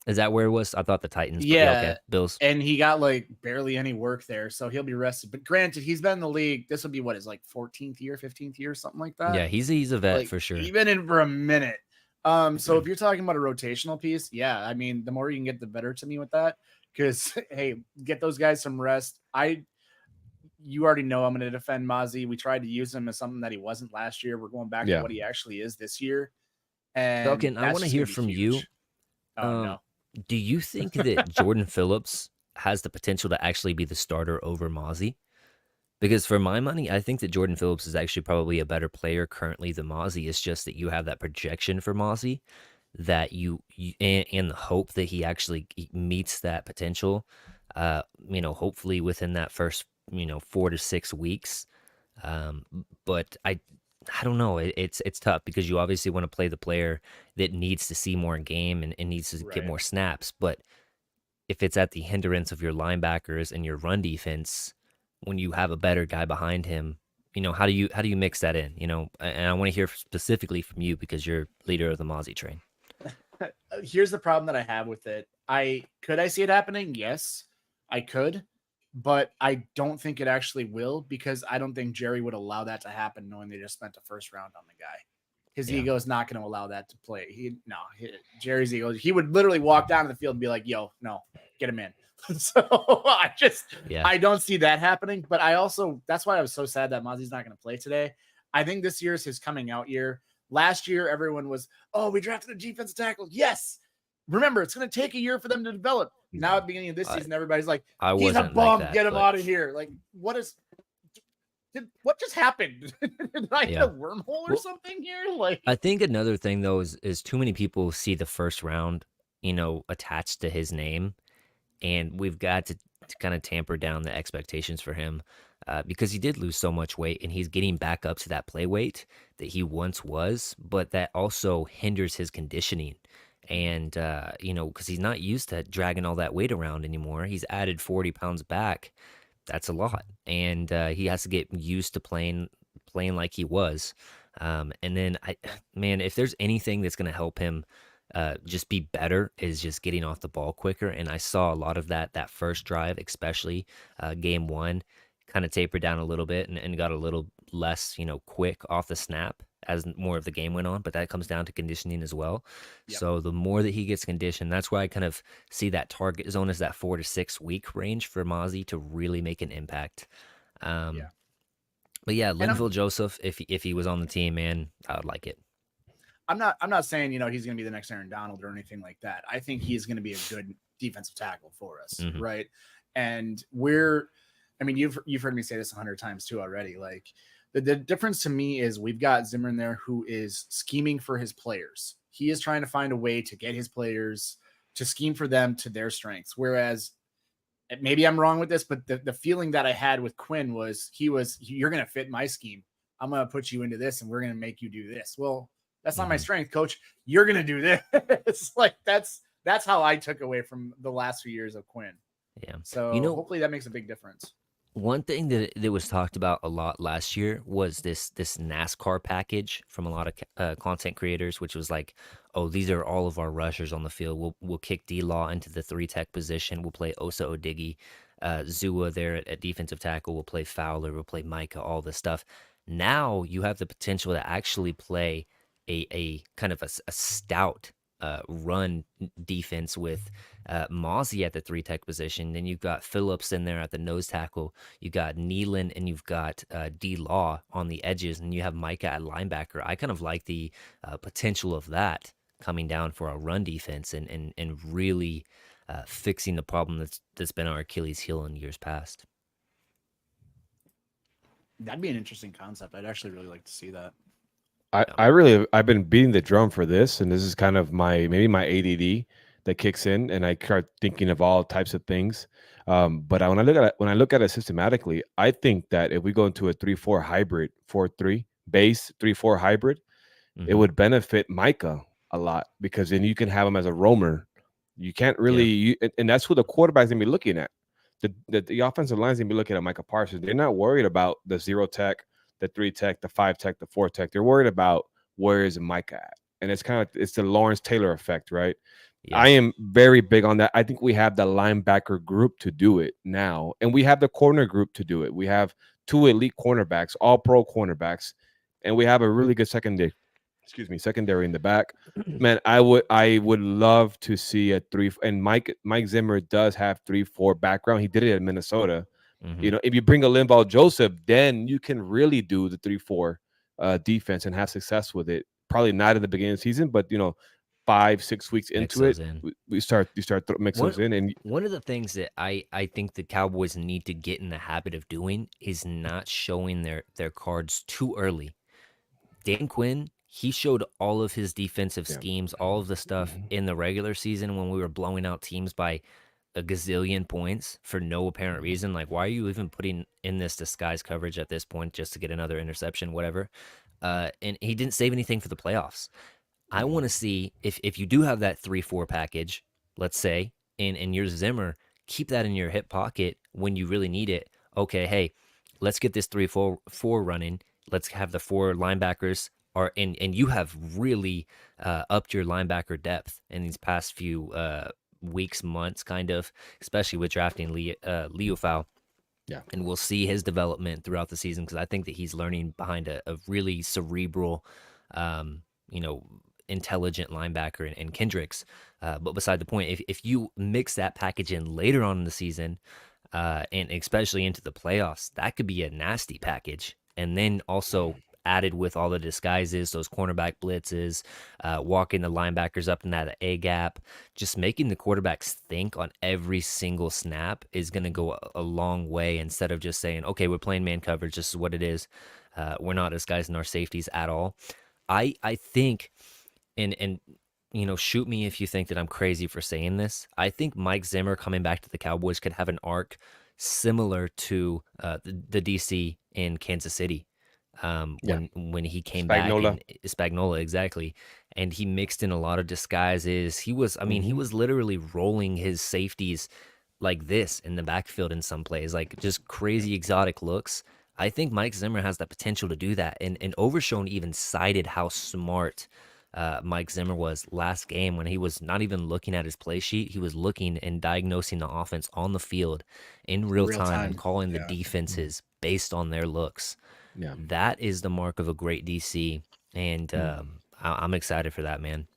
is that where it was? I thought the Titans. But yeah, okay, Yeah. Bills. And he got like barely any work there, so he'll be rested. But granted, he's been in the league. This will be what his like 14th year, 15th year, something like that. Yeah, he's a vet Like for sure. he's been in for a minute. So if you're talking about a rotational piece, yeah, I mean, the more you can get, the better to me with that. Because hey, get those guys some rest. You already know I'm going to defend Mazi. We tried to use him as something that he wasn't last year. We're going back to Yeah. what he actually is this year. And Falcon, I that's want to just hear gonna be from huge. you. Oh no. Do you think that Jordan Phillips has the potential to actually be the starter over Mozzie? Because for my money, I think that Jordan Phillips is actually probably a better player currently than Mozzie. It's just that you have that projection for Mozzie that and the hope that he actually meets that potential. Hopefully within that first 4 to 6 weeks. But I don't know. It's tough because you obviously want to play the player that needs to see more game and needs to get Right. more snaps. But if it's at the hindrance of your linebackers and your run defense, when you have a better guy behind him, how do you mix that in? And I want to hear specifically from you because you're leader of the Mozzie train. Here's the problem that I have with it. I see it happening? Yes, I could, but I don't think it actually will because I don't think Jerry would allow that to happen knowing they just spent a first round on the guy. His Yeah. ego is not going to allow that to play. Jerry's ego, he would literally walk down to the field and be like, yo, no, get him in. So I don't see that happening. But that's why I was so sad that Mozzie's not going to play today. I think this year is his coming out year. Last year, everyone was, oh, we drafted a defensive tackle. Yes. Remember, it's going to take a year for them to develop. Now at the beginning of this season, everybody's like, he's a bum. Get him out of here. Like, what just happened? Did I hit a wormhole or something here? Like, I think another thing though is too many people see the first round, attached to his name, and we've got to kind of tamper down the expectations for him because he did lose so much weight, and he's getting back up to that play weight that he once was, but that also hinders his conditioning. And because he's not used to dragging all that weight around anymore, he's added 40 pounds back. That's a lot, and he has to get used to playing like he was. And then if there's anything that's going to help him just be better is just getting off the ball quicker. And I saw a lot of that first drive, especially game one, kind of tapered down a little bit and got a little less, quick off the snap as more of the game went on. But that comes down to conditioning as well. Yep. So the more that he gets conditioned, that's why I kind of see that target zone as that 4 to 6 week range for Mazi to really make an impact. Yeah. But yeah, And Linville Joseph, if he was on the team, man, I would like it. I'm not saying, he's going to be the next Aaron Donald or anything like that. I think he's going to be a good defensive tackle for us. Mhm. Right. And you've heard me say this 100 times too already. Like the difference to me is we've got Zimmer in there who is scheming for his players. He is trying to find a way to get his players to scheme for them to their strengths. Whereas maybe I'm wrong with this, but the feeling that I had with Quinn was you're going to fit my scheme. I'm going to put you into this and we're going to make you do this. Well, that's not my strength, coach. You're going to do this. Like that's how I took away from the last few years of Quinn. Yeah. So hopefully that makes a big difference. One thing that was talked about a lot last year was this NASCAR package from a lot of content creators, which was like, oh, these are all of our rushers on the field. We'll kick D-Law into the 3-tech position. We'll play Osa Odighi, Zua there at defensive tackle. We'll play Fowler. We'll play Micah, all this stuff. Now you have the potential to actually play a kind of a stout run defense with Mazi at the 3-tech position. Then you've got Phillips in there at the nose tackle. You got Nealon and you've got D-Law on the edges, and you have Micah at linebacker. I kind of like the potential of that coming down for a run defense and really fixing the problem that's been our Achilles heel in years past. That'd be an interesting concept. I'd actually really like to see that. I've been beating the drum for this, and this is kind of my ADD that kicks in, and I start thinking of all types of things. But when I look at it systematically, I think that if we go into a 3-4 hybrid, 4-3 base 3-4 hybrid, it would benefit Micah a lot because then you can have him as a roamer. You can't really, and that's who the quarterback's gonna be looking at. The offensive line's gonna be looking at Micah Parsons. They're not worried about the 0-tech, the 3-tech, the 5-tech, the 4-tech. They're worried about where is Micah at, and it's the Lawrence Taylor effect, right? Yeah. I am very big on that. I think we have the linebacker group to do it now, and we have the corner group to do it. We have 2 elite cornerbacks, all pro cornerbacks, and we have a really good secondary in the back. Man, I would love to see a 3, and Mike Zimmer does have 3-4 background. He did it in Minnesota. If you bring a Linval Joseph, then you can really do the 3-4 defense and have success with it. Probably not at the beginning of the season, but 5-6 weeks into it, you start mix those in. And one of the things that I think the Cowboys need to get in the habit of doing is not showing their cards too early. Dan Quinn, he showed all of his defensive schemes, all of the stuff in the regular season when we were blowing out teams by a gazillion points for no apparent reason. Like, why are you even putting in this disguise coverage at this point just to get another interception, whatever? And he didn't save anything for the playoffs. I want to see if you do have that 3-4 package, let's say, in your Zimmer, keep that in your hip pocket when you really need it. Okay, hey, let's get this 3-4 running. Let's have the 4 linebackers and you have really upped your linebacker depth in these past few weeks, months, kind of, especially with drafting Leo Fowl. Yeah. And we'll see his development throughout the season because I think that he's learning behind a really cerebral, intelligent linebacker in Kendricks. But beside the point, if you mix that package in later on in the season, and especially into the playoffs, that could be a nasty package. And then also added with all the disguises, those cornerback blitzes, walking the linebackers up in that A gap, just making the quarterbacks think on every single snap is going to go a long way instead of just saying, okay, we're playing man coverage. This is what it is. We're not disguising our safeties at all. I think, and shoot me if you think that I'm crazy for saying this. I think Mike Zimmer coming back to the Cowboys could have an arc similar to the DC in Kansas City. When he came back, Spagnola, exactly, and he mixed in a lot of disguises. He was literally rolling his safeties like this in the backfield in some plays, like just crazy exotic looks. I think Mike Zimmer has the potential to do that, and Overshone even cited how smart Mike Zimmer was last game when he was not even looking at his play sheet. He was looking and diagnosing the offense on the field in real time and calling the defenses based on their looks. Yeah. That is the mark of a great DC, and I'm excited for that, man.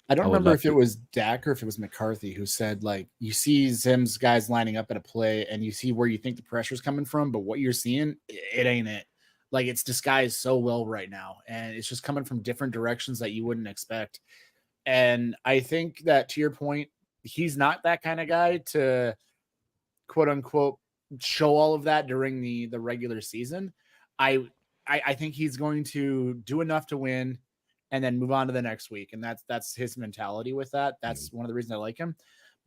I don't I would remember love if it to. was Dak or if it was McCarthy who said, like, you see Zim's guys lining up at a play and you see where you think the pressure's coming from, but what you're seeing, it ain't it. Like, it's disguised so well right now, and it's just coming from different directions that you wouldn't expect. And I think that, to your point, he's not that kind of guy to, quote unquote, show all of that during the regular season. I think he's going to do enough to win and then move on to the next week. And that's his mentality with that. That's one of the reasons I like him.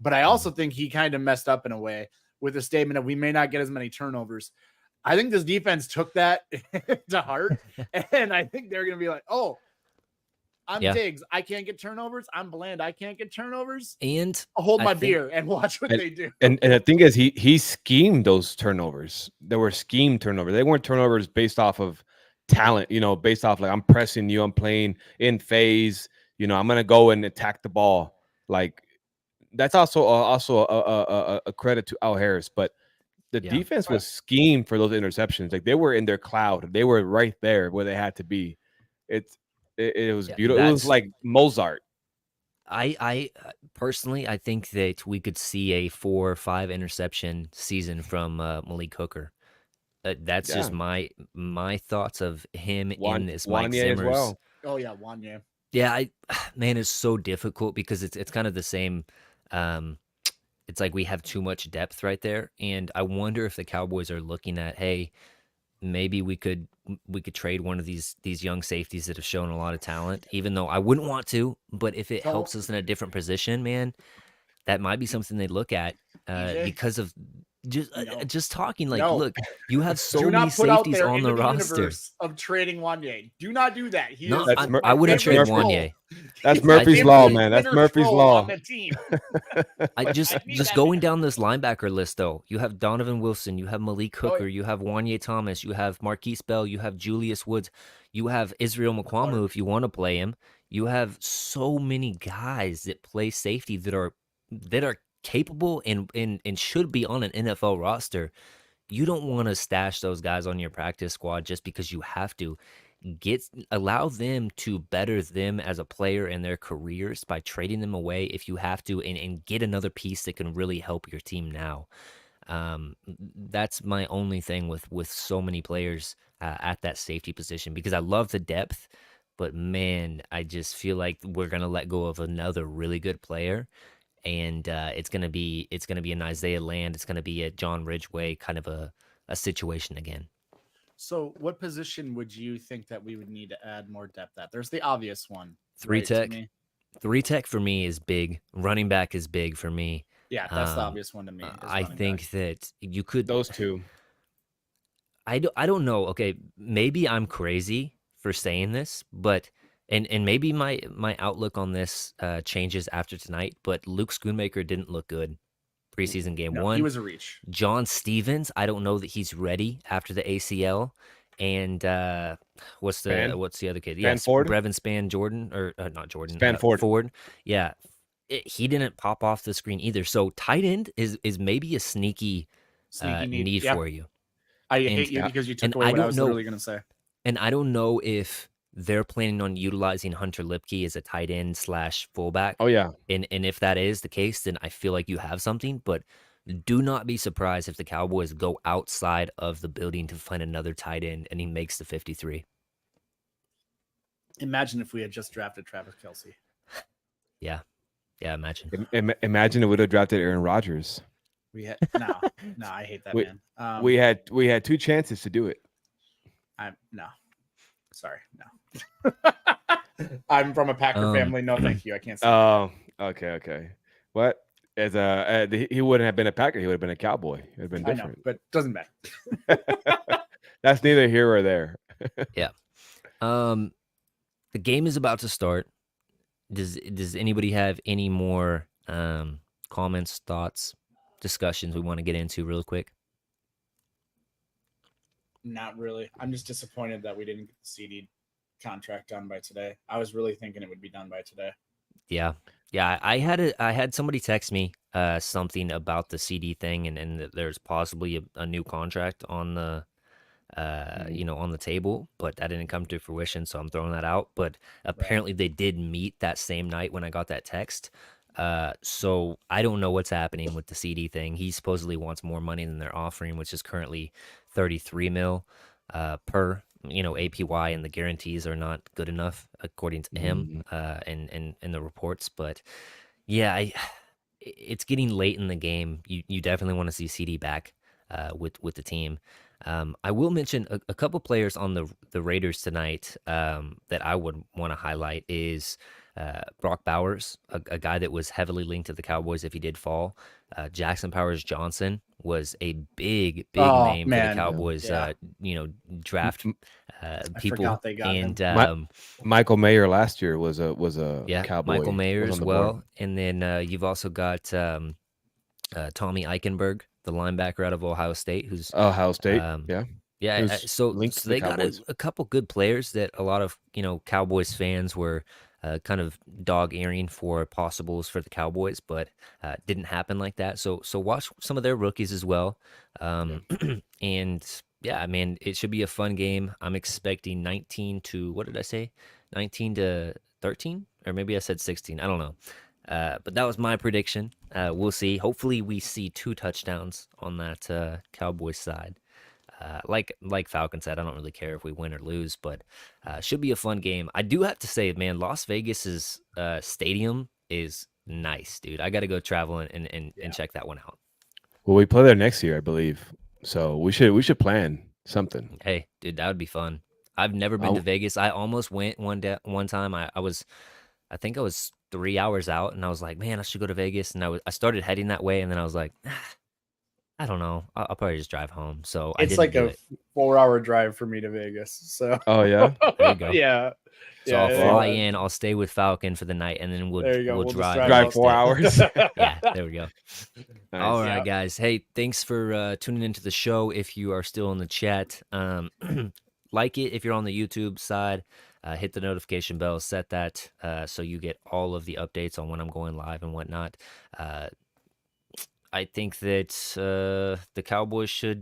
But I also think he kind of messed up in a way with the statement of we may not get as many turnovers. I think this defense took that to heart. And I think they're going to be like, oh, I'm Diggs. I can't get turnovers. I'm Bland. I can't get turnovers. And I'll hold my beer and watch what they do. And the thing is, he schemed those turnovers. There were schemed turnovers. They weren't turnovers based off of talent, based off like I'm pressing you, I'm playing in phase, I'm gonna go and attack the ball. Like that's also a credit to Al Harris, but the defense was schemed for those interceptions. Like they were in their cloud. They were right there where they had to be. It was beautiful. It was like Mozart. I personally, I think that we could see a 4 or 5 interception season from Malik Hooker. That's just my thoughts of him in this Mike Zimmer's. As well. Oh yeah, Wanye. Yeah, man, it's so difficult because it's kind of the same. It's like we have too much depth right there, and I wonder if the Cowboys are looking at, hey, maybe we could trade one of these young safeties that have shown a lot of talent, even though I wouldn't want to, but if it helps us in a different position, man, that might be something they look at because of just talking. Like, look, you have so many safeties on the roster. Of trading Wanye. Do not do that. I wouldn't trade Wanye. That's Murphy's Law, man. That's Murphy's Law. I just going down this linebacker list, though. You have Donovan Wilson, you have Malik Hooker, you have Wanye Thomas, you have Marquise Bell, you have Julius Woods, you have Israel Mukuamu if you want to play him. You have so many guys that play safety that are capable and should be on an NFL roster. You don't want to stash those guys on your practice squad just because you have to. Allow them to better them as a player in their careers by trading them away if you have to, and get another piece that can really help your team now. That's my only thing with so many players at that safety position, because I love the depth, but man, I just feel like we're gonna let go of another really good player. And it's gonna be an Isaiah Land. It's gonna be a John Ridgeway kind of a situation again. So, what position would you think that we would need to add more depth at? There's the obvious one. 3 tech. 3 tech for me is big. Running back is big for me. Yeah, that's the obvious one to me. I think that you could those two. I don't know. Okay, maybe I'm crazy for saying this, but. And maybe my outlook on this changes after tonight, but Luke Schoonmaker didn't look good preseason game 1. He was a reach. John Stevens, I don't know that he's ready after the ACL. And what's the other kid? Yes, Brevin Span Jordan, or not Jordan. Ford. Yeah, he didn't pop off the screen either. So tight end is maybe a sneaky need for you. I hate you because you took away what I was literally going to say. And I don't know if they're planning on utilizing Hunter Lipke as a tight end / fullback. Oh, yeah. And if that is the case, then I feel like you have something. But do not be surprised if the Cowboys go outside of the building to find another tight end and he makes the 53. Imagine if we had just drafted Travis Kelce. Yeah, imagine. Imagine it would have drafted Aaron Rodgers. We had no, I hate that man. We had 2 chances to do it. Sorry, no. I'm from a Packer family. No, thank you. I can't say. Oh, okay. What? As he wouldn't have been a Packer. He would have been a Cowboy. It would have been different. I know, but doesn't matter. That's neither here or there. Yeah. The game is about to start. Does anybody have any more comments, thoughts, discussions we want to get into real quick? Not really. I'm just disappointed that we didn't get the CD. contract done by today. I was really thinking it would be done by today. Yeah. Yeah, I had somebody text me something about the CD thing, and that there's possibly a new contract on the on the table, but that didn't come to fruition, so I'm throwing that out. But Right. apparently they did meet that same night when I got that text. So I don't know what's happening with the CD thing. He supposedly wants more money than they're offering, which is currently 33 mil per, APY, and the guarantees are not good enough according to him Mhm. and the reports. But yeah, it's getting late in the game. You definitely want to see CD back with the team. I will mention a couple players on the Raiders tonight that I would want to highlight is Brock Bowers, a guy that was heavily linked to the Cowboys if he did fall. Jackson Powers Johnson was a big Oh name for the man, Cowboys, yeah, draft M- I people. forgot they got him. And Michael Mayer last year was a yeah, Michael Cowboy, Mayer was as on the board. well. And then you've also got Tommy Eichenberg, the linebacker out of Ohio State, who's Ohio State, um, yeah, yeah. he was So linked to the they got Cowboys. a couple good players that a lot of Cowboys fans were kind of dog earing for possibles for the Cowboys, but didn't happen like that. So watch some of their rookies as well, Yeah. and yeah, I mean it should be a fun game. I'm expecting 19 to what did I say? 19 to 13, or maybe I said 16. I don't know. But that was my prediction. We'll see. Hopefully, we see 2 touchdowns on that Cowboys side. Like Falcon said, I don't really care if we win or lose, but should be a fun game. I do have to say, man, Las Vegas's stadium is nice, dude. I got to go travel and check that one out. Well, we play there next year, I believe. So we should plan something. Hey, dude, that would be fun. I've never been I, to Vegas. I almost went one time. I think I was 3 hours out, and I was like, man, I should go to Vegas. And I started heading that way, and then I was like, I don't know. I'll probably just drive home. So I It's didn't like do a it. 4-hour drive for me to Vegas. So oh yeah, There you go. yeah, So I'll yeah, fly yeah. in. I'll stay with Falcon for the night, and then There you go. we'll We'll just drive drive the drive next 4 day. hours. Yeah, there we go. All Nice. right, Yeah. guys. Hey, thanks for tuning into the show. If you are still in the chat, like it. If you're on the YouTube side, hit the notification bell. Set that so you get all of the updates on when I'm going live and whatnot. I think that the Cowboys should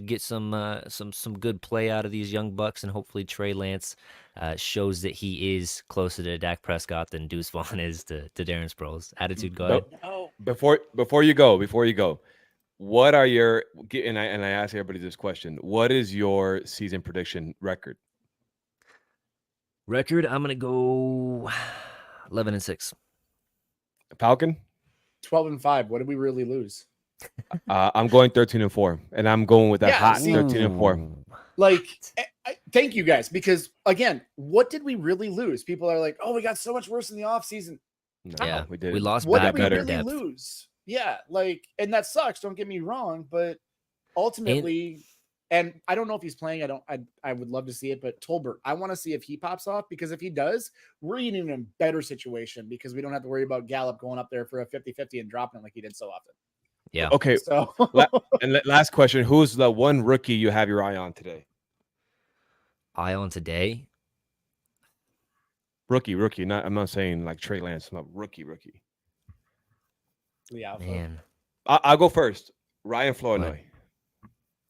get some good play out of these young bucks, and hopefully Trey Lance shows that he is closer to Dak Prescott than Deuce Vaughn is to Darren Sproles. Attitude, go ahead. No. Before you go, what are your and I ask everybody this question: what is your season prediction record? Record, I'm gonna go 11-6. Falcon? 12-5. What did we really lose? I'm going 13-4, and I'm going with a Yeah, hot see- 13-4. Like, thank you guys, because again, what did we really lose? People are like, oh, we got so much worse in the offseason. No, Yeah, we did. we lost What back did we better really depth. lose? Yeah, like, and that sucks. Don't get me wrong, but ultimately, and I don't know if he's playing. I would love to see it, but Tolbert, I want to see if he pops off, because if he does, we're in a better situation because we don't have to worry about Gallup going up there for a 50-50 and dropping it like he did so often. Yeah. Okay. So And last question: who's the one rookie you have your eye on today? Eye on today. Rookie. I'm not saying like Trey Lance. I'm not rookie. yeah, Man. I'll go first. Ryan Go Flournoy. ahead.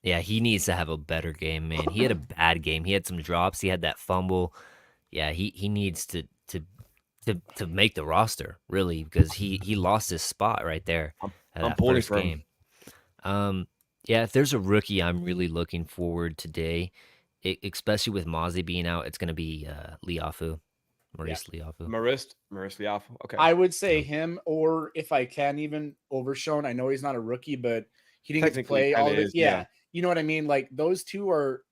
Yeah, he needs to have a better game, man. He had a bad game. He had some drops. He had that fumble. Yeah, he needs to make the roster, really, because he lost his spot right there. I'm That pulling first for him. game. Yeah, if there's a rookie I'm really looking forward today, especially with Mazi being out, it's gonna be Liafu, Maurice Liafu. Maurice Liafu. Okay. I would say him, or if I can even Overshown. I know he's not a rookie, but he didn't get to Technically play all of kinda it. is, yeah. You know what I mean? Like those two are.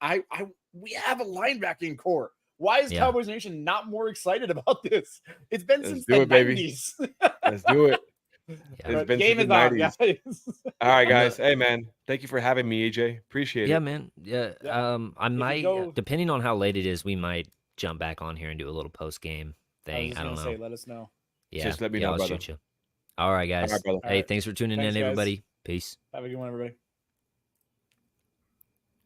We have a linebacking core. Why is Yeah. Cowboys Nation not more excited about this? It's been Let's since do the it, baby. 90s. Let's do it. Yeah. It's But been game since is the on, 90s. guys. All right, guys. Hey, man. Thank you for having me, AJ. Appreciate Yeah, it. man. Yeah. Yeah. I might, go- depending on how late it is, we might jump back on here and do a little post game I was thing. just I don't gonna know. say, let us know. Yeah. Just let me yeah, know, I'll brother. shoot you. All right, guys. All right, brother. Hey, right. thanks for tuning Thanks, in, guys. everybody. Peace. Have a good one, everybody.